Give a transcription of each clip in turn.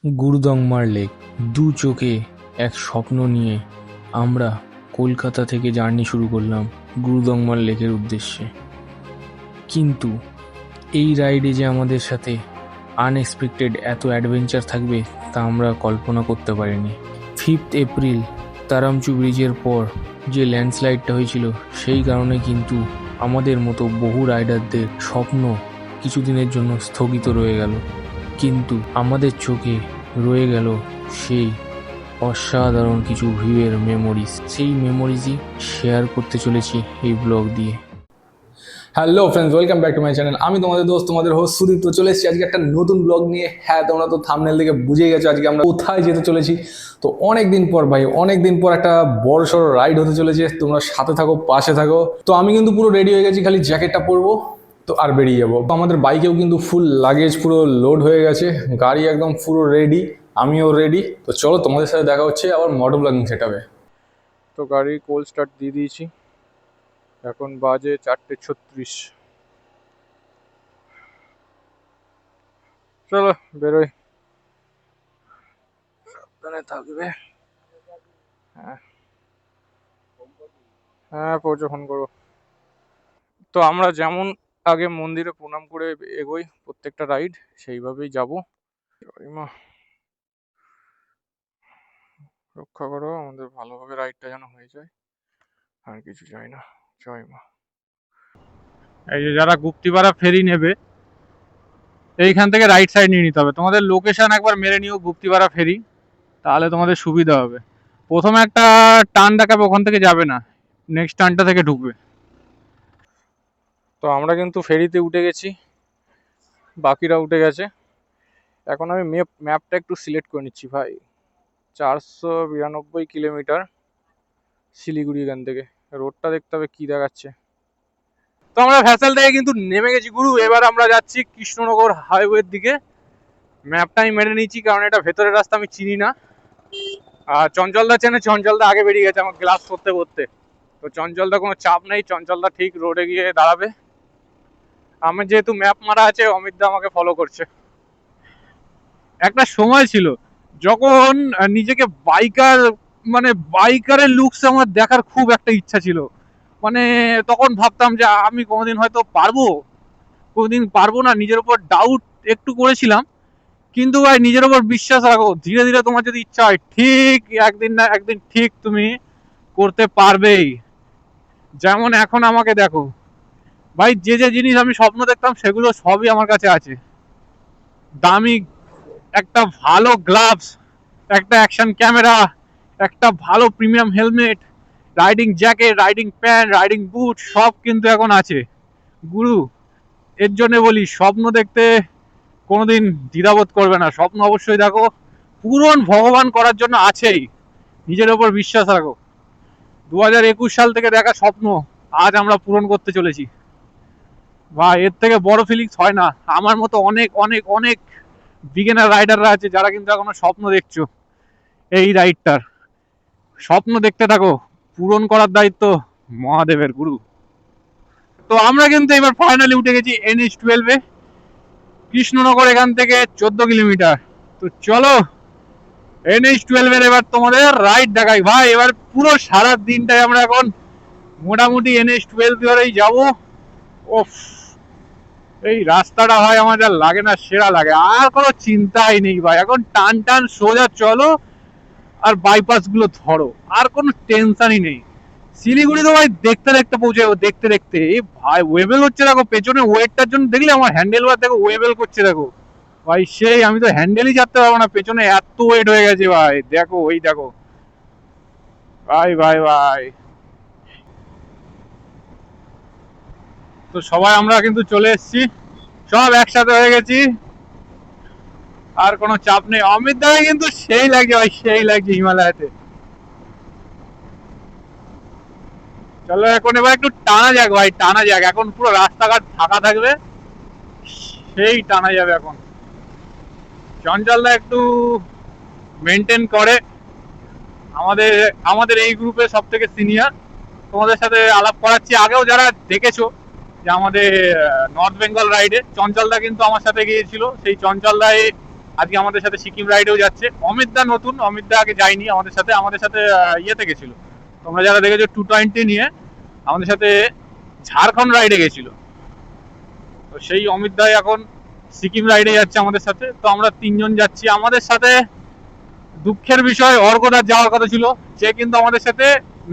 Gurudongmar lake. দু চোখে এক স্বপ্ন নিয়ে আমরা কলকাতা থেকে জার্নি শুরু করলাম গুরুদংমার লেকের উদ্দেশ্যে। কিন্তু এই রাইডে যে আমাদের সাথে আনএক্সপেক্টেড এত অ্যাডভেঞ্চার থাকবে তা আমরা কল্পনা করতে পারিনি। 5th এপ্রিল তারামচু ব্রিজের পর যে ল্যান্ডস্লাইডটা হয়েছিল সেই কারণে কিন্তু আমাদের মতো বহু রাইডারদের স্বপ্ন কিছুদিনের জন্য স্থগিত রয়ে গেল। কিন্তু আমাদের চোখে রয়ে গেল সেই অসাধারণ কিছু ভিউয়ের মেমোরিজ। সেই মেমোরিজই শেয়ার করতে চলেছি এই ব্লগ দিয়ে। Hello friends, welcome back to my channel. আমি তোমাদের দোস্ত, তোমাদের হোস্ট সুদীপ। তো চলে এসেছি আজকে একটা নতুন ব্লগ নিয়ে। হ্যাঁ, তোমরা তো থাম্বনেল দেখে বুঝেই গেছো আজকে আমরা কোথায় যেতে চলেছি। তো অনেকদিন পর ভাই, অনেকদিন পর একটা বড় সড়ো রাইড হতে চলেছে। তোমরা সাথে থাকো, পাশে থাকো। তো আমি কিন্তু পুরো রেডি হয়ে গেছি, খালি জ্যাকেটটা পরবো তো আর বেরিয়ে যাবো। তো আমাদের বাইকেও কিন্তু ফুল লাগেজ পুরো লোড হয়ে গেছে, গাড়ি একদম পুরো রেডি, আমিও রেডি। তো চলো, তোমাদের সাথে দেখা হচ্ছে আবার মোটো ব্লগিং সেটআপে। তো গাড়ি কোল্ড স্টার্ট দিয়ে দিয়েছি, এখন বাজে 4:36। চলো বেরোই, সাবধানে থাকবে। হ্যাঁ হ্যাঁ, পৌঁছে ফোন করবো। তো আমরা যেমন আগে মন্দিরে প্রণাম করে এগোই প্রত্যেকটা রাইড, সেইভাবেই যাবো। মা রক্ষা করো, আমাদের ভালোভাবে রাইডটা যেন হয়ে যায়, আর কিছু চাই না। জয় মা। এই যে যারা গুপ্তিপাড়া ফেরি নেবে, এইখান থেকে রাইট সাইড নিয়ে নিতে হবে। তোমাদের লোকেশন একবার মেরে নিও গুপ্তিপাড়া ফেরি, তাহলে তোমাদের সুবিধা হবে। প্রথমে একটা টার্ন দেখাবে, ওখান থেকে যাবে না, নেক্সট টার্নটা থেকে ঢুকবে। তো আমরা কিন্তু ফেরিতে উঠে গেছি, বাকিরা উঠে গেছে। এখন আমি ম্যাপটা একটু সিলেক্ট করে নিচ্ছি ভাই। 492 কিলোমিটার শিলিগুড়ি এখান থেকে। রোডটা দেখতে হবে কি দেখাচ্ছে। তো আমরা ভ্যাসেল থেকে কিন্তু নেমে গেছি গুরু। এবার আমরা যাচ্ছি কৃষ্ণনগর হাইওয়ের দিকে। ম্যাপটা আমি মেরে নিয়েছি, কারণ এটা ভেতরের রাস্তা আমি চিনি না। আর চঞ্চলদা চেনে, চঞ্চলদা আগে বেরিয়ে গেছে আমার ক্লাস করতে করতে। তো চঞ্চলদা কোনো চাপ নেই, চঞ্চলদা ঠিক রোডে গিয়ে দাঁড়াবে। আমার যেহেতু ম্যাপ মারা আছে, অমিতদা আমাকে ফলো করছে। একটা সময় ছিল যখন নিজেকে বাইকার, মানে বাইকারের লুকস আমার দেখার খুব একটা ইচ্ছা ছিল। মানে তখন ভাবতাম যে আমি কোনোদিন হয়তো পারবো, কোনোদিন পারবো না। নিজের উপর ডাউট একটু করেছিলাম, কিন্তু ভাই নিজের উপর বিশ্বাস রাখো, ধীরে ধীরে তোমার যদি ইচ্ছা হয়, ঠিক একদিন না একদিন ঠিক তুমি করতে পারবেই। যেমন এখন আমাকে দেখো ভাই, যে যে জিনিস আমি স্বপ্ন দেখতাম সেগুলো সবই আমার কাছে আছে। দামি একটা ভালো গ্লাভস, একটা অ্যাকশন ক্যামেরা, একটা ভালো premium helmet, riding jacket, riding pant, riding boot, সব কিন্তু এখন আছে গুরু। এর জন্য বলি, স্বপ্ন দেখতে কোনোদিন দ্বিধাবোধ করবে না। স্বপ্ন অবশ্যই দেখো, পূরণ ভগবান করার জন্য আছেই। নিজের ওপর বিশ্বাস রাখো। 2021 সাল থেকে দেখা স্বপ্ন আজ আমরা পূরণ করতে চলেছি ভাই। এর থেকে বড় ফিলিংস হয় না। আমার মতো অনেক অনেক অনেক বিগিনার রাইডাররা আছে যারা কিন্তু এখনো স্বপ্ন দেখছো এই রাইডটার। স্বপ্ন দেখতে থাকো, পূরণ করার দায়িত্ব মহাদেবের গুরু। তো আমরা কিন্তু এবার ফাইনালি উঠে গেছি NH12-এ। কৃষ্ণনগর এখান থেকে 14 কিলোমিটার। তো চলো NH12-এর এবার তোমাদের রাইড দেখাই ভাই। এবার পুরো সারা দিনটাই আমরা এখন মোটামুটি NH12 ধরেই যাবো। ওফ, এই রাস্তাটা ভাই আমার যা লাগে না, সেরা লাগে। আর কোনো চিন্তাই নেই ভাই, এখন টান টান সোজা চলো আর বাইপাস গুলো ধরো, আর কোনো টেনশনই নেই। শিলিগুড়ি তো ভাই দেখতে দেখতে পৌঁছে যাবো, দেখতে দেখতে। এই ভাই ওয়েবেল হচ্ছে দেখো, পেছনে ওয়েটটার জন্য দেখলে আমার হ্যান্ডেল বার দেখো ওয়েবেল করছে দেখো ভাই। সেই আমি তো হ্যান্ডেলই চাপতে পারবো না, পেছনে এত ওয়েট হয়ে গেছে ভাই। দেখো ওই দেখো ভাই ভাই ভাই। তো সবাই আমরা কিন্তু চলে এসেছি, সব একসাথে হয়ে গেছি, আর কোনো চাপ নেই। অমিত দাকে কিন্তু সেই লাগছে ভাই, সেই লাগছে হিমালয়াতে। চলো এখন এবার একটু টানা যাক ভাই, টানা যাক। এখন পুরো রাস্তাঘাট ফাঁকা থাকবে, সেই টানা যাবে এখন। চঞ্চলদা একটু মেনটেন করে, আমাদের আমাদের এই গ্রুপে সব থেকে সিনিয়র। তোমাদের সাথে আলাপ করাচ্ছি, আগেও যারা দেখেছো যে আমাদের নর্থ বেঙ্গল রাইডে চঞ্চলদা কিন্তু আমার সাথে গিয়েছিল। সেই চঞ্চলদাই আজকে আমাদের সাথে সিকিম রাইডেও যাচ্ছে। অমিত দা নতুন, অমিত দা আগে যায়নি আমাদের সাথে ইয়েতে গেছিল, তোমরা যারা দেখেছো 220 নিয়ে আমাদের সাথে ঝাড়খণ্ড রাইডে গেছিল। তো সেই অমিত দা এখন সিকিম রাইডে যাচ্ছে আমাদের সাথে। তো আমরা তিনজন যাচ্ছি। আমাদের সাথে দুঃখের বিষয় অর্কদার যাওয়ার কথা ছিল, সে কিন্তু আমাদের সাথে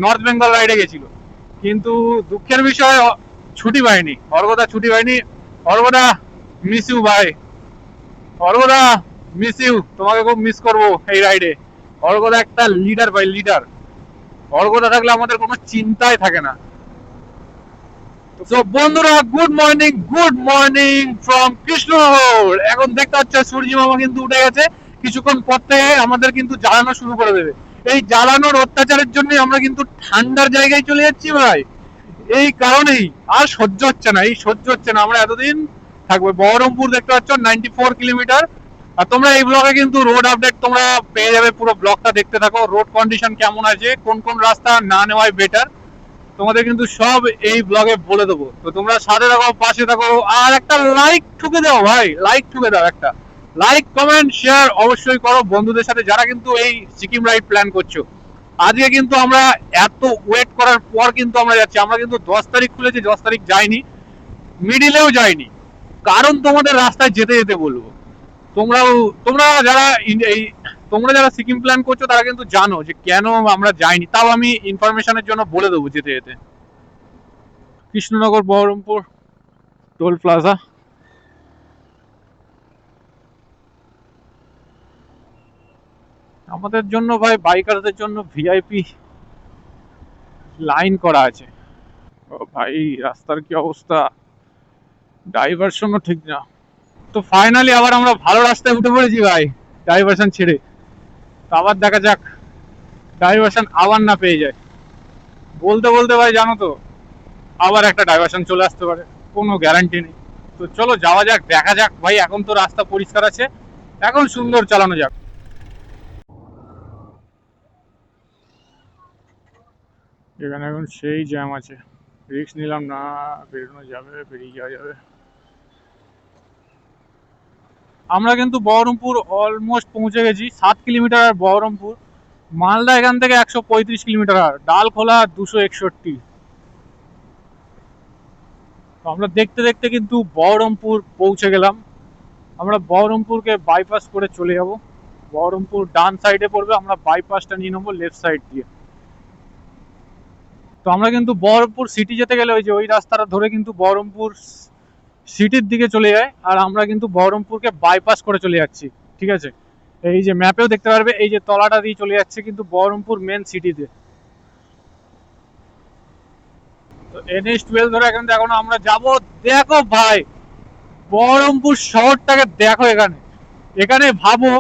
নর্থ বেঙ্গল রাইডে গেছিল, কিন্তু দুঃখের বিষয় ছুটি পায়নি, অর্কদা ছুটি পায়নি। অর্কদা মিস ইউ ভাই, অর্কদা মিস ইউ, তোমাকে খুব মিস করবো এই রাইডে। অর্কদা একটা লিডার ভাই, লিডার। অর্কদা থাকলে আমাদের কোনো চিন্তাই থাকে না। তো বন্ধুরা, গুড মর্নিং ফ্রম কৃষ্ণনগর। এখন দেখতে পাচ্ছ সূর্য মামা কিন্তু উঠে গেছে, কিছুক্ষণ পর থেকে আমাদের কিন্তু জ্বালানো শুরু করে দেবে। এই জ্বালানোর অত্যাচারের জন্য আমরা কিন্তু ঠান্ডার জায়গায় চলে যাচ্ছি ভাই, এই কারণেই আর সহ্য হচ্ছে না, আমরা এতদিন থাকবো। বহরমপুর দেখতে পাচ্ছ 94 কিলোমিটার। আর তোমরা এই ব্লগে কিন্তু রোড আপডেট তোমরা পেয়ে যাবে, পুরো ব্লগটা দেখতে থাকো। রোড কন্ডিশন কেমন আছে, কোন কোন রাস্তা না নেওয়াই বেটার, তোমাদের কিন্তু সব এই ব্লগে বলে দেবো। তো তোমরা সাথে থাকো, পাশে থাকো, আর একটা লাইক ঠুকে দাও ভাই, লাইক ঠুকে দাও, একটা লাইক কমেন্ট শেয়ার অবশ্যই করো বন্ধুদের সাথে যারা কিন্তু এই সিকিম রাইড প্ল্যান করছো। আজকে কিন্তু আমরা এত ওয়েট করার পর কিন্তু আমরা যাচ্ছি। আমরা কিন্তু 10 তারিখ খুলেছি, 10 তারিখ যাইনি, মিডিলেও যাইনি, কারণ তোমাদের রাস্তায় যেতে যেতে বলবো। তোমরা যারা সিকিম প্ল্যান করছো তারা কিন্তু জানো যে কেন আমরা যাইনি, তাও আমি ইনফরমেশনের জন্য বলে দেবো যেতে যেতে। Krishnanagar Baharampur toll plaza. আমাদের জন্য ভাই, বাইকারদের জন্য ভিআইপি লাইন করা আছে। ও ভাই, রাস্তার কি অবস্থা, ডাইভারশনও ঠিক না। তো ফাইনালি আবার আমরা ভালো রাস্তায় উঠে পড়েছি ভাই, ডাইভারশন ছেড়ে। তো আবার দেখা যাক ডাইভারশন আবার না পেয়ে যায়। বলতে বলতে ভাই জানো তো, আবার একটা ডাইভারশন চলে আসতে পারে, কোনো গ্যারান্টি নেই। তো চলো যাওয়া যাক, দেখা যাক ভাই। এখন তো রাস্তা পরিষ্কার আছে, এখন সুন্দর চালানো যাক। এখানে এখন সেই জ্যাম আছে, রিস্ক নিলাম না, বেরিয়ে যাওয়া যাবে। আমরা কিন্তু বহরমপুর অলমোস্ট পৌঁছে গেছি, 7 কিলোমিটার। আর বহরমপুর মালদা এখান থেকে 135 কিলোমিটার, আর ডালখোলা 261। আমরা দেখতে দেখতে কিন্তু বহরমপুর পৌঁছে গেলাম। আমরা বহরমপুরকে বাইপাস করে চলে যাব। বহরমপুর ডান সাইডে পড়বে, আমরা বাইপাসটা নিয়ে নেবো লেফট সাইড দিয়ে। তো আমরা কিন্তু বহরমপুর সিটি যেতে গেলে ওই রাস্তাটা ধরে কিন্তু বহরমপুর সিটির দিকে চলে যায়, আর আমরা কিন্তু বহরমপুরকে বাইপাস করে চলে যাচ্ছি। ঠিক আছে, এই যে ম্যাপেও দেখতে পারবে, এই যে তলাটা দিয়ে চলে যাচ্ছে কিন্তু বহরমপুর মেন সিটিতে। তো NH-12 ধরে এখন আমরা যাব। দেখো ভাই, বহরমপুর শহরটাকে দেখো। এখানে ভাবো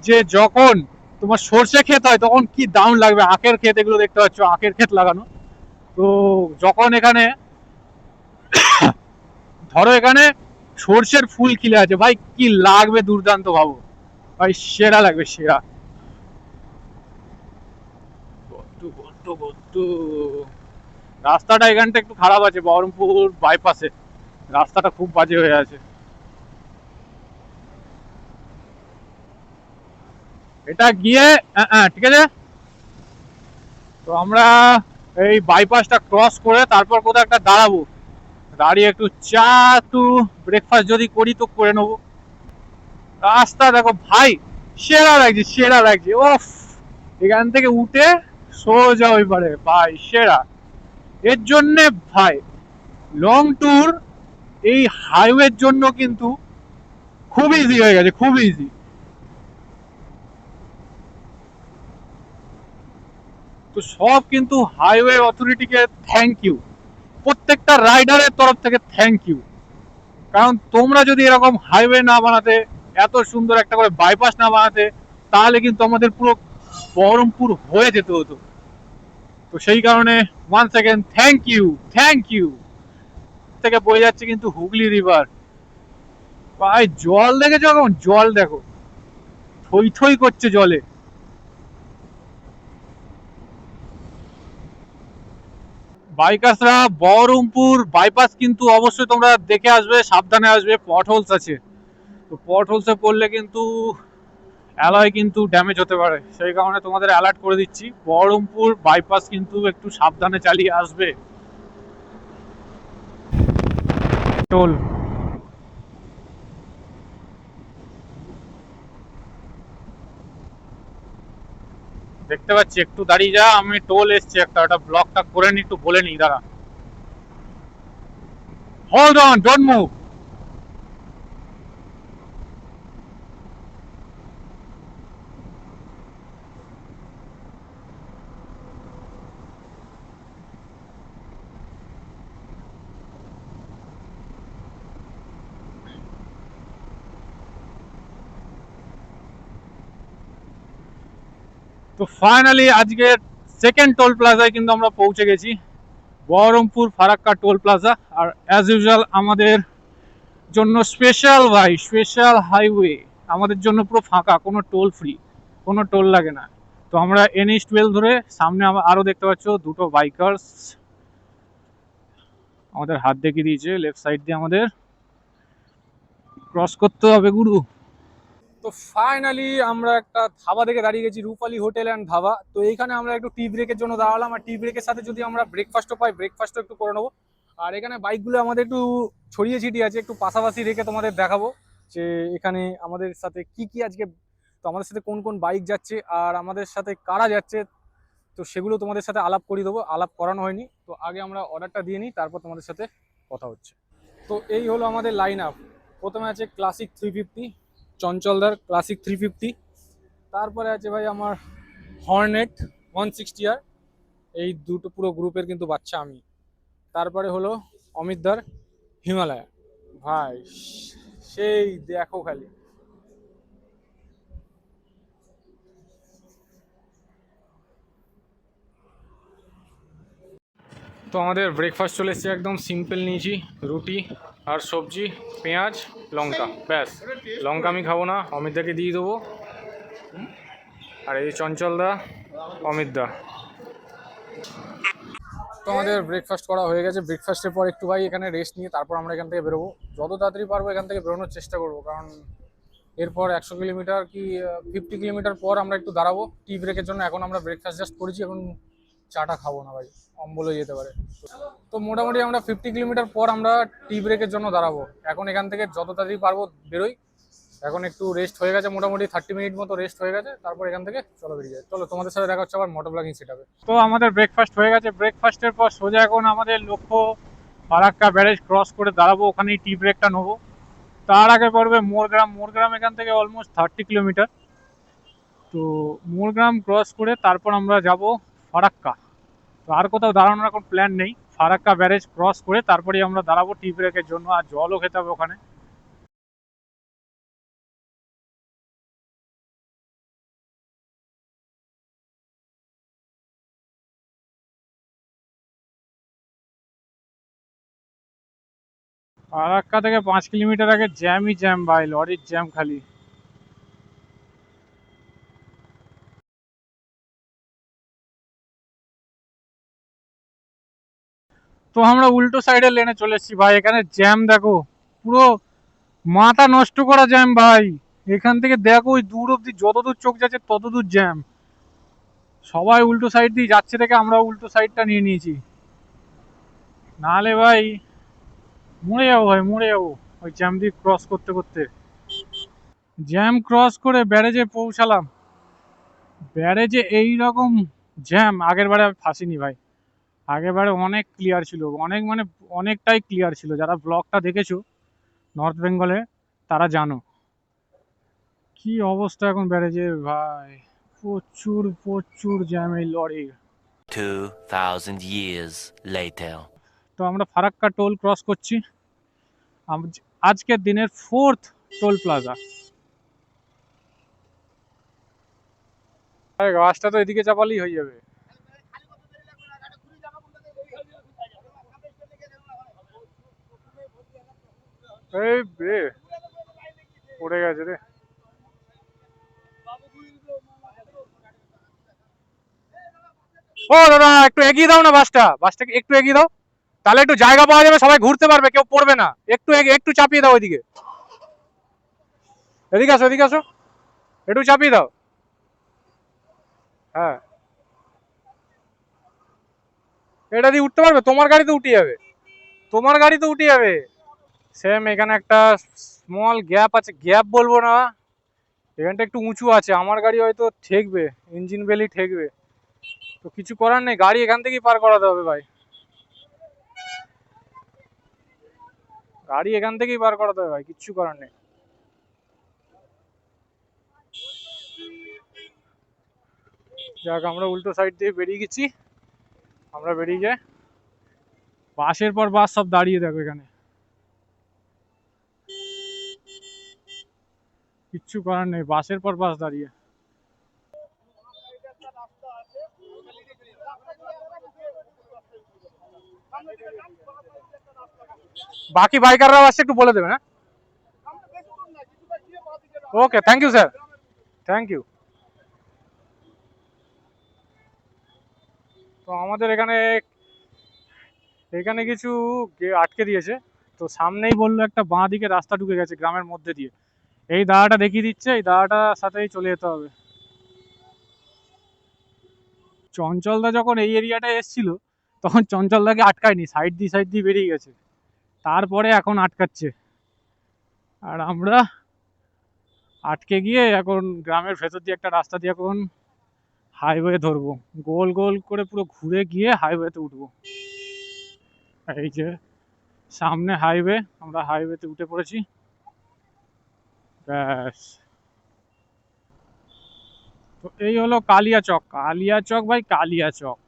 যে যখন তোমার সর্ষে ক্ষেত হয় তখন কি দাম লাগবে। আখের ক্ষেত, এগুলো দেখতে পাচ্ছ, আখের ক্ষেত লাগানো। তো যখন এখানে ধরো এখানে সর্ষের ফুল খিলে আছে ভাই, কি লাগবে দুর্দান্ত, ভাবো ভাই, সেরা লাগবে, সেরা। রাস্তাটা এখানটা একটু খারাপ আছে, বহরমপুর বাইপাসে রাস্তাটা খুব বাজে হয়ে আছে। এটা গিয়ে ঠিক আছে। তো আমরা এই বাইপাসটা ক্রস করে তারপর কোথাও একটা দাঁড়াবো, দাঁড়িয়ে একটু চা, একটু ব্রেকফাস্ট যদি করি তো করে নেবো। রাস্তা দেখো ভাই, সেরা লাগছে ওফ। এখান থেকে উঠে সোজা ওই পারে ভাই, সেরা। এর জন্যে ভাই লং ট্যুর এই হাইওয়ের জন্য কিন্তু খুব ইজি হয়ে গেছে, খুব ইজি। তো সব কিন্তু হাইওয়ে অথরিটিকে থ্যাংক ইউ, প্রত্যেকটা রাইডারের তরফ থেকে থ্যাংক ইউ। কারণ তোমরা যদি এরকম হাইওয়ে না বানাতে, এত সুন্দর একটা করে বাইপাস না বানাতে, তাহলে কিন্তু আমাদের পুরো বহরমপুর হয়ে যেতে হতো। তো সেই কারণে ওয়ান সেকেন্ড থ্যাংক ইউ। থেকে বয়ে যাচ্ছে কিন্তু হুগলি রিভার ভাই। জল দেখেছো, এখন জল দেখো, থই থই করছে জলে। বাইকার্সরা বহরমপুর বাইপাস কিন্তু অবশ্যই তোমরা দেখে আসবে, সাবধানে আসবে, পট হোলস আছে। তো পট হোলসে পড়লে কিন্তু অ্যালয় কিন্তু ড্যামেজ হতে পারে, সেই কারণে তোমাদের অ্যালার্ট করে দিচ্ছি। বহরমপুর বাইপাস কিন্তু একটু সাবধানে চালিয়ে আসবে। টোল দেখতে পাচ্ছি, একটু দাঁড়িয়ে যা, আমি টোল এসছে একটা, ওটা ব্লকটা করে নি, একটু বলে নি দাঁড়া। Hold on, don't move. তো ফাইনালি আজকে সেকেন্ড টোল প্লাজায় কিন্তু আমরা পৌঁছে গেছি, বহরমপুর ফারাক্কা টোল প্লাজা। আর অ্যাজ ইউজুয়াল আমাদের জন্য স্পেশাল ভাই, স্পেশাল হাইওয়ে আমাদের জন্য পুরো ফাঁকা, কোনো টোল ফ্রি, কোনো টোল লাগে না। তো আমরা NH-12 ধরে সামনে আরো দেখতে পাচ্ছ দুটো বাইকার্স আমাদের হাত দেখিয়ে দিয়েছে, লেফট সাইড দিয়ে আমাদের ক্রস করতে হবে গুরু। তো ফাইনালি আমরা একটা ধাবা দেখে দাঁড়িয়ে গেছি, রূপালী হোটেল অ্যান্ড ধাবা। তো এইখানে আমরা একটু টি ব্রেকের জন্য দাঁড়ালাম, আর টি ব্রেকের সাথে যদি আমরা ব্রেকফাস্টও পাই, ব্রেকফাস্টও একটু করে নেবো। আর এখানে বাইকগুলো আমাদের একটু ছড়িয়ে ছিটিয়ে আছে, একটু পাশাপাশি রেখে তোমাদের দেখাবো যে এখানে আমাদের সাথে কি কি আজকে, তো আমাদের সাথে কোন কোন বাইক যাচ্ছে আর আমাদের সাথে কারা যাচ্ছে, তো সেগুলো তোমাদের সাথে আলাপ করিয়ে দেবো। আলাপ করানো হয়নি, তো আগে আমরা অর্ডারটা দিয়ে নিই, তারপর তোমাদের সাথে কথা হচ্ছে। তো এই হলো আমাদের লাইন আপ। প্রথমে আছে ক্লাসিক 350, চঞ্চলদার ক্লাসিক 350। তারপরে আছে ভাই আমার হর্নেট 160R, এই দুটো পুরো গ্রুপের কিন্তু বাচ্চা আমি। তারপরে হলো অমিতদার হিমালয়া, ভাই সেই দেখো খালি। তো আমাদের ব্রেকফাস্ট চলে এসছে, একদম সিম্পল নিয়েছি, রুটি আর সবজি, পেঁয়াজ, লঙ্কা, ব্যাস। লঙ্কা আমি খাবো না, অমিতদাকে দিয়ে দেবো। আর এই চঞ্চলদা, অমিতদা। তো আমাদের ব্রেকফাস্ট করা হয়ে গেছে, ব্রেকফাস্টের পর একটু ভাই এখানে রেস্ট নিয়ে তারপর আমরা এখান থেকে বেরোবো। যত তাড়াতাড়ি পারবো এখান থেকে বেরোনোর চেষ্টা করবো, কারণ এরপর 100 কিলোমিটার কি 50 কিলোমিটার পর আমরা একটু দাঁড়াবো টি ব্রেকের জন্য। এখন আমরা ব্রেকফাস্ট জাস্ট করেছি, এখন চাটা খাবো না ভাই, অম্বল হয়ে যেতে পারে। তো মোটামুটি আমরা 50 কিলোমিটার পর আমরা টি ব্রেকের জন্য দাঁড়াবো। এখন এখান থেকে যত তাড়াতাড়ি পারবো বেরোই। এখন একটু রেস্ট হয়ে গেছে, মোটামুটি 30 মিনিট মতো রেস্ট হয়ে গেছে, তারপর এখান থেকে চলো বেরিয়ে যায়। চলো তোমাদের সাথে দেখা হচ্ছে আবার মোটর ব্লগিং সেটআপে। তো আমাদের ব্রেকফাস্ট হয়ে গেছে, ব্রেকফাস্টের পর সোজা এখন আমাদের লক্ষ্য ফারাক্কা ব্যারেজ ক্রস করে দাঁড়াবো, ওখানেই টি ব্রেকটা নেবো। তার আগে পড়বে মোরগ্রাম। মোরগ্রাম এখান থেকে অলমোস্ট 30 কিলোমিটার। তো মোরগ্রাম ক্রস করে তারপর আমরা যাব ফারাক্কা। তো আর কোথাও দাঁড়ানোর এখন প্ল্যান নেই, ফারাক্কা ব্যারেজ ক্রস করে তারপরেই আমরা দাঁড়াবো টি ব্রেকের জন্য। আর জলও খেতে হবে ওখানে। ফারাক্কা থেকে 5 কিলোমিটার আগে জ্যামই জ্যাম ভাই, লরির জ্যাম খালি। তো আমরা উল্টো সাইডের লেনে চলে এসেছি ভাই, এখানে জ্যাম দেখো, পুরো মাথা নষ্ট করা জ্যাম ভাই। এখান থেকে দেখো ওই দূর অব্দি, যত দূর চোখ যাচ্ছে তত দূর জ্যাম। সবাই উল্টো সাইড দিয়ে যাচ্ছে দেখে আমরা উল্টো সাইডটা নিয়ে নিয়েছি, নাহলে ভাই মরে যাবো ভাই, মরে যাবো ওই জ্যাম দিয়ে ক্রস করতে করতে। জ্যাম ক্রস করে ব্যারেজে পৌঁছালাম। ব্যারেজে এইরকম জ্যাম আগের বারে আমি ফাঁসিনি ভাই। আগের বারে অনেক ক্লিয়ার ছিল, অনেক মানে অনেকটাই ক্লিয়ার ছিল। যারা ব্লগটা দেখেছো নর্থ বেঙ্গলে তারা জানো কি অবস্থা এখন ব্যারেজের ভাই। প্রচুর প্রচুর জ্যাম এই লরির। 2000 years later. তো আমরা ফারাক্কা টোল ক্রস করছি, আজকের দিনের 4th টোল প্লাজা। গাছটা তো এদিকে চাপালেই হয়ে যাবে। এই বে পড়ে গেছে রে। ও দাদা একটু এগিয়ে দাও না, বাসটাকে একটু এগিয়ে দাও, তাহলে একটু জায়গা পাওয়া যাবে, সবাই ঘুরতে পারবে, কেউ পড়বে না। একটু একটু চাপিয়ে দাও ওইদিকে, এদিকে আসো, এদিকে আসো। একটু চাপিয়ে দাও। হ্যাঁ, এটা দিয়ে উঠতে পারবে? তোমার গাড়ি তো উঠে যাবে, তোমার গাড়ি তো উঠে যাবে। সেম এখানে একটা স্মল গ্যাপ আছে, গ্যাপ বলবো না, এখানটা একটু উঁচু আছে, আমার গাড়ি হয়তো ঠেকবে, ইঞ্জিন বেলই ঠেকবে, তো কিছু করার নেই, গাড়ি এখান থেকেই পার করাতে হবে ভাই, গাড়ি এখান থেকেই পার করাতে হবে ভাই, কিচ্ছু করার নেই। যাক, আমরা উল্টো সাইড দিয়ে বেরিয়ে গেছি। আমরা বেরিয়ে যাই, বাসের পর বাস সব দাঁড়িয়ে দেখো এখানে, কিচ্ছু করার নেই, বাসের পর বাস দাঁড়িয়ে। বাকি বাইকাররাও আসছে, একটু বলে দেবেন। হ্যাঁ, okay, thank you sir, thank you. তো আমাদের এখানে এখানে কিছু আটকে দিয়েছে, তো সামনেই বললো একটা বাঁ দিকে রাস্তা ঢুকে গেছে গ্রামের মধ্যে দিয়ে, এই দাঁড়াটা দেখিয়ে দিচ্ছে, এই দাঁড়াটার সাথেই চলে যেতে হবে। চঞ্চলদা যখন এই এরিয়াটায় এসছিল তখন চঞ্চলদাকে আটকায়নি, সাইড দিয়ে বেরিয়ে গেছে, তারপরে এখন আটকাচ্ছে, আর আমরা আটকে গিয়ে এখন গ্রামের ভেতর দিয়ে একটা রাস্তা দিয়ে এখন হাইওয়ে ধরবো, গোল গোল করে পুরো ঘুরে গিয়ে হাইওয়েতে উঠবো। এই যে সামনে হাইওয়ে, আমরা হাইওয়েতে উঠে পড়েছি, ব্যাস। তো এই হলো কালিয়াচক, কালিয়াচক ভাই, কালিয়াচক,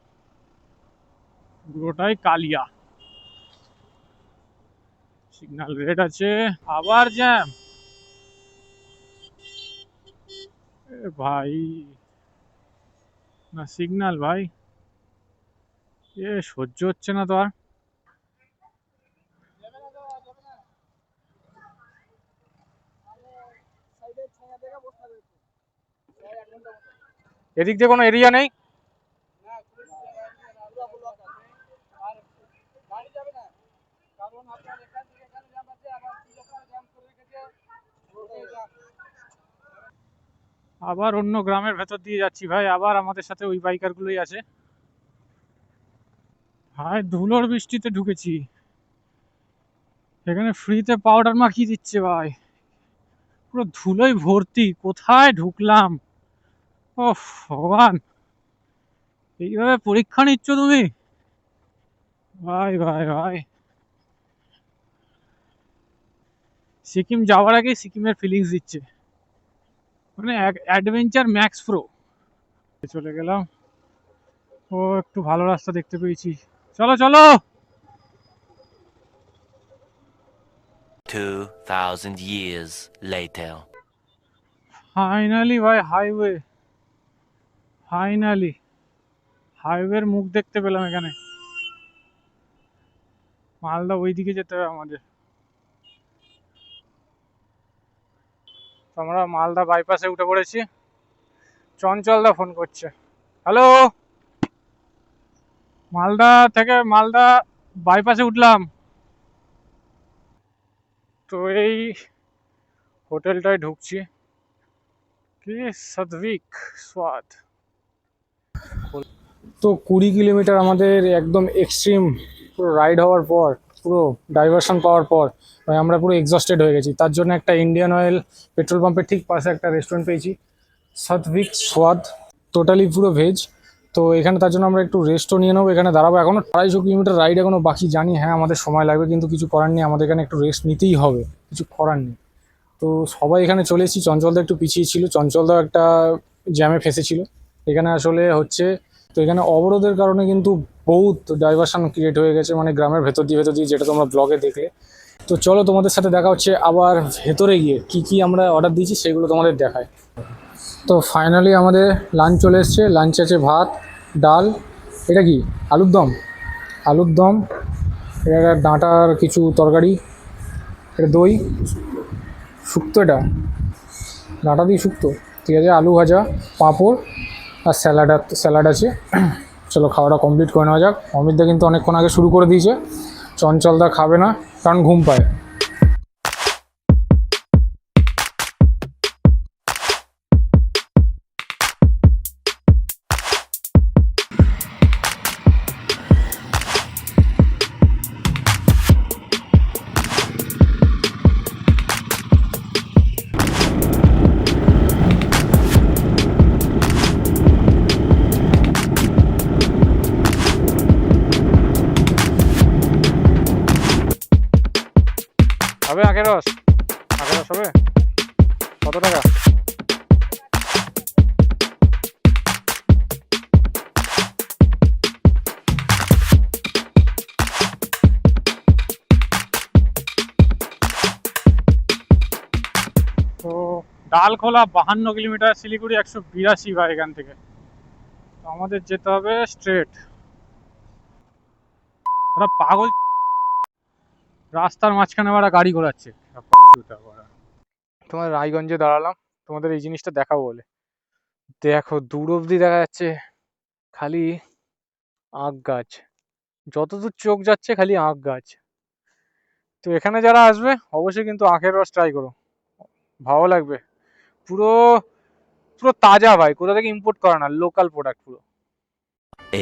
পুরোটাই কালিয়া। সিগন্যাল রেড আছে, আবার জ্যাম, ভাই না সিগন্যাল ভাই, এ সহ্য হচ্ছে না তো আর। এদিক দিয়ে কোনো এরিয়া নেই, আবার অন্য গ্রামের ভেতর দিয়ে যাচ্ছি ভাই, আবার আমাদের সাথে ওই বাইকার গুলোই আছে ভাই। ধুলোর বৃষ্টিতে ঢুকেছি, এখানে ফ্রিতে পাউডার মাখিয়ে দিচ্ছে ভাই, পুরো ধুলোয় ভর্তি, কোথায় ঢুকলাম, ও ভগবান, এইভাবে পরীক্ষা নিচ্ছ তুমি ভাই ভাই ভাই। সিকিম যাওয়ার আগে সিকিমের ফিলিংস দিচ্ছে, মানে অ্যাডভেঞ্চার ম্যাক্স প্রো। চলে গেলাম, ও একটু ভালো রাস্তা দেখতে পেয়েছি, চলো চলো। 2,000 years later. ফাইনালি ভাই হাইওয়ে, ফাইনালি হাইওয়ের মুখ দেখতে পেলাম এখানে। মালদা ওইদিকে যেতে হবে আমাদের, তো আমরা মালদা বাইপাসে উঠে পড়েছি। চঞ্চলদা ফোন করছে, হ্যালো, মালদা থেকে মালদা বাইপাসে উঠলাম, তো এই হোটেলটায় ঢুকছি, কি সাদভিক স্বাদ। তো 20 কিলোমিটার আমাদের একদম এক্সট্রিম পুরো রাইড হওয়ার পর, পুরো ডাইভারশন পাওয়ার পর ভাই আমরা পুরো এক্সস্টেড হয়ে গেছি। তার জন্য একটা ইন্ডিয়ান অয়েল পেট্রোল পাম্পের ঠিক পাশে একটা রেস্টুরেন্ট পেয়েছি, সাদভিক স্বাদ, টোটালি পুরো ভেজ। তো এখানে তার জন্য আমরা একটু রেস্টও নিয়ে নেবো, এখানে দাঁড়াবো। এখনও 250 কিলোমিটার রাইড এখনও বাকি, জানি হ্যাঁ আমাদের সময় লাগবে, কিন্তু কিছু করার নেই, আমাদের এখানে একটু রেস্ট নিতেই হবে, কিছু করার নেই। তো সবাই এখানে চলে এসেছি, চঞ্চলদা একটু পিছিয়ে ছিল, চঞ্চলদা একটা জ্যামে ফেসেছিল এখানে আসলে হচ্ছে। তো এখানে অবরোধের কারণে কিন্তু বহুত ডাইভারশন ক্রিয়েট হয়ে গেছে, মানে গ্রামের ভেতর দিয়ে, যেটা তোমরা ব্লগে দেখলে। তো চলো তোমাদের সাথে দেখা হচ্ছে আবার ভেতরে গিয়ে, কি কি আমরা অর্ডার দিয়েছি সেগুলো তোমাদের দেখায়। তো ফাইনালি আমাদের লাঞ্চ চলে এসছে, লাঞ্চ আছে ভাত, ডাল, এটা কি আলুর দম, আলুর দম, এটা ডাঁটার কিছু তরকারি, এটা দই শুক্তো, এটা ডাঁটা দিয়ে শুক্তো, ঠিক আছে, আলু ভাজা, পাঁপড় আর স্যালাড আছে। চলো খাওয়াটা কমপ্লিট করে নেওয়া যাক। অমিতদা কিন্তু অনেকক্ষণ আগে শুরু করে দিয়েছে, চঞ্চলদা খাবে না কারণ ঘুম পায়। হবে আখের রস? আখের রস হবে? কত টাকা? তো ডালখোলা 52 কিলোমিটার, শিলিগুড়ি 182 ভাই এখান থেকে। তো আমাদের যেতে হবে স্ট্রেট। ওরা পাগল, রাস্তার মাঝখানে ওরা গাড়ি ঘোরাচ্ছে। তোমার রায়গঞ্জে দাঁড়ালাম তোমাদের এই জিনিসটা দেখাবো বলে। দেখো দূর অব্দি দেখা যাচ্ছে খালি আখ গাছ, যতদূর চোখ যাচ্ছে খালি আখ গাছ। তো এখানে যারা আসবে অবশ্যই কিন্তু আখের রস ট্রাই করো, ভালো লাগবে। পুরো পুরো তাজা ভাই, কোথা থেকে ইম্পোর্ট করা না, লোকাল প্রোডাক্ট পুরো।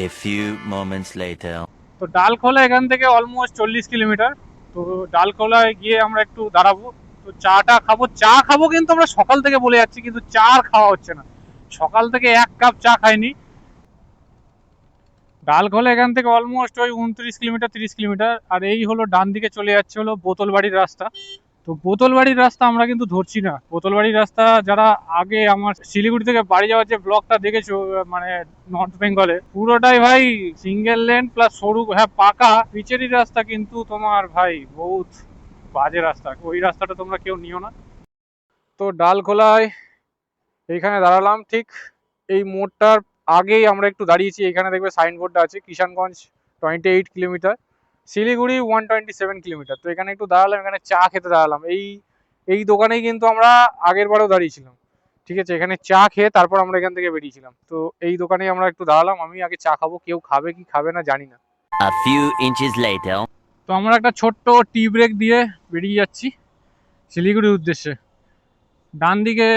A few moments later. তো ডালখোলা এখান থেকে অলমোস্ট 40 কিলোমিটার। তো ডালখোলায় গিয়ে আমরা একটু দাঁড়াবো, তো চাটা খাবো। চা খাবো কিন্তু আমরা সকাল থেকে বলে যাচ্ছি, কিন্তু চা আর খাওয়া হচ্ছে না। সকাল থেকে 1 কাপ চা খাইনি। ডালখোলা এখান থেকে অলমোস্ট ওই 29 কিলোমিটার 30 কিলোমিটার। আর এই হলো ডান দিকে চলে যাচ্ছে হলো বোতলবাড়ির রাস্তা। তো বোতলবাড়ির রাস্তা আমরা কিন্তু ধরছি না। বোতলবাড়ির রাস্তা যারা আগে আমার শিলিগুড়ি থেকে বাড়ি যাওয়ার যে ব্লকটা দেখেছো, মানে নর্থ বেঙ্গলে, পুরোটাই ভাই সিঙ্গেল লেন প্লাস সরু, হ্যাঁ পাকা পিচেরই রাস্তা, কিন্তু তোমার ভাই বহুত বাজে রাস্তা। ওই রাস্তাটা তোমরা কেউ নিও না। তো ডালখোলায় এইখানে দাঁড়ালাম, ঠিক এই মোড়টার আগেই আমরা একটু দাঁড়িয়েছি। এখানে দেখবে সাইনবোর্ডটা আছে, কিষানগঞ্জ 28 কিলোমিটার, শিলিগুড়ি 127 কিলোমিটার। তো এখানে একটু দাঁড়ালাম, এখানে চা খেতে দাঁড়ালাম। এই দোকানেই কিন্তু আমরা আগের বারেও দাঁড়িয়েছিলাম, ঠিক আছে। এখানে চা খেয়ে তারপর আমরা এখান থেকে বেরিয়েছিলাম। তো এই দোকানেই আমরা একটু দাঁড়ালাম। আমি আগে চা খাবো, কেউ খাবে কি খাবে না জানি না। A few inches later. তো আমরা একটা ছোট্ট টি ব্রেক দিয়ে বেরিয়ে যাচ্ছি শিলিগুড়ির উদ্দেশ্যে। ডান দিকে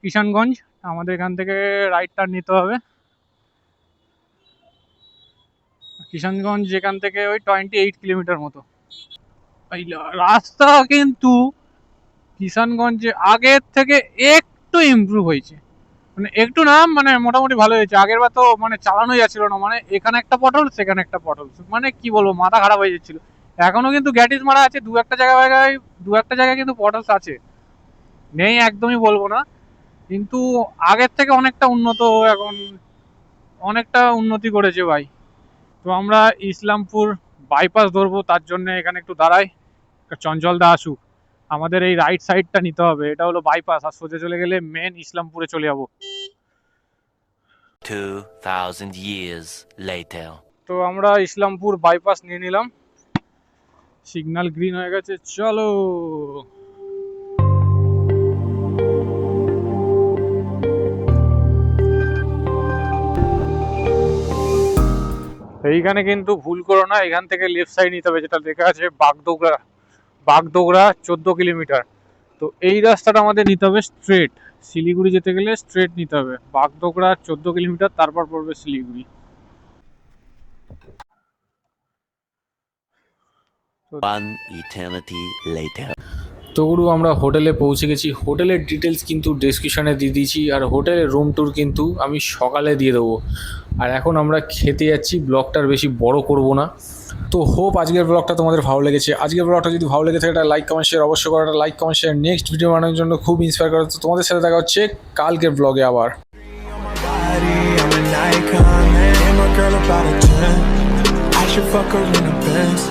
কিষানগঞ্জ, আমাদের এখান থেকে রাইট টার্ন নিতে হবে। কিষানগঞ্জ যেখান থেকে ওই 28 কিলোমিটার মতো। রাস্তা কিন্তু কিষানগঞ্জে আগের থেকে একটু ইমপ্রুভ হয়েছে, মানে একটু না, মানে মোটামুটি ভালো হয়েছে। আগের বার তো মানে চালানোই যাচ্ছিল না, মানে এখানে একটা পটল সেখানে একটা পটল, মানে কি বলবো, মাথা খারাপ হয়ে যাচ্ছিল। এখনো কিন্তু গ্যাটিস মারা আছে, দু একটা জায়গায় কিন্তু পটলস আছে, নেই একদমই বলবো না, কিন্তু আগের থেকে অনেকটা উন্নত, এখন অনেকটা উন্নতি করেছে ভাই। তো আমরা ইসলামপুর বাইপাস ধরবো, তার জন্য এখানে একটু দাঁড়াই, চঞ্চলদা আসুক। আমাদের এই রাইট সাইডটা নিতে হবে, এটা হলো বাইপাস, আর সোজা চলে গেলে মেন ইসলামপুরে চলে যাবো। 2000 years later. তো আমরা ইসলামপুর বাইপাস নিয়ে নিলাম, সিগন্যাল গ্রিন হয়ে গেছে, চলো। এইখানে কিন্তু ভুল করো না, এখান থেকে লেফট সাইড নিতে হবে, যেটা লেখা আছে বাগডোগরা 14 কিলোমিটার। তো এই রাস্তাটা আমাদের নিতে হবে স্ট্রেট, শিলিগুড়ি যেতে গেলে স্ট্রেট নিতে হবে। বাগডোগরা 14 কিলোমিটার, তারপর পড়বে শিলিগুড়ি। One eternity later. তো গুরু আমরা হোটেলে পৌঁছে গেছি। হোটেলের ডিটেলস কিন্তু ডেসক্রিপশনে দিয়ে দিয়েছি, আর হোটেলের রুম ট্যুর কিন্তু আমি সকালে দিয়ে দেবো। আর এখন আমরা খেতে যাচ্ছি, ব্লগটার বেশি বড় করব না। তো হোপ আজকের ব্লগটা তোমাদের ভালো লেগেছে। আজকের ব্লগটা যদি ভালো লেগে থাকে একটা লাইক কমেন্ট শেয়ার অবশ্যই করো, একটা like comment share next video বানানোর জন্য খুব ইন্সপায়ার করে। তো তোমাদের সাথে দেখা হচ্ছে কালকের ব্লগে আবার। I'm an icon, man. And my girl about a 10. I should fuck her in a Benz.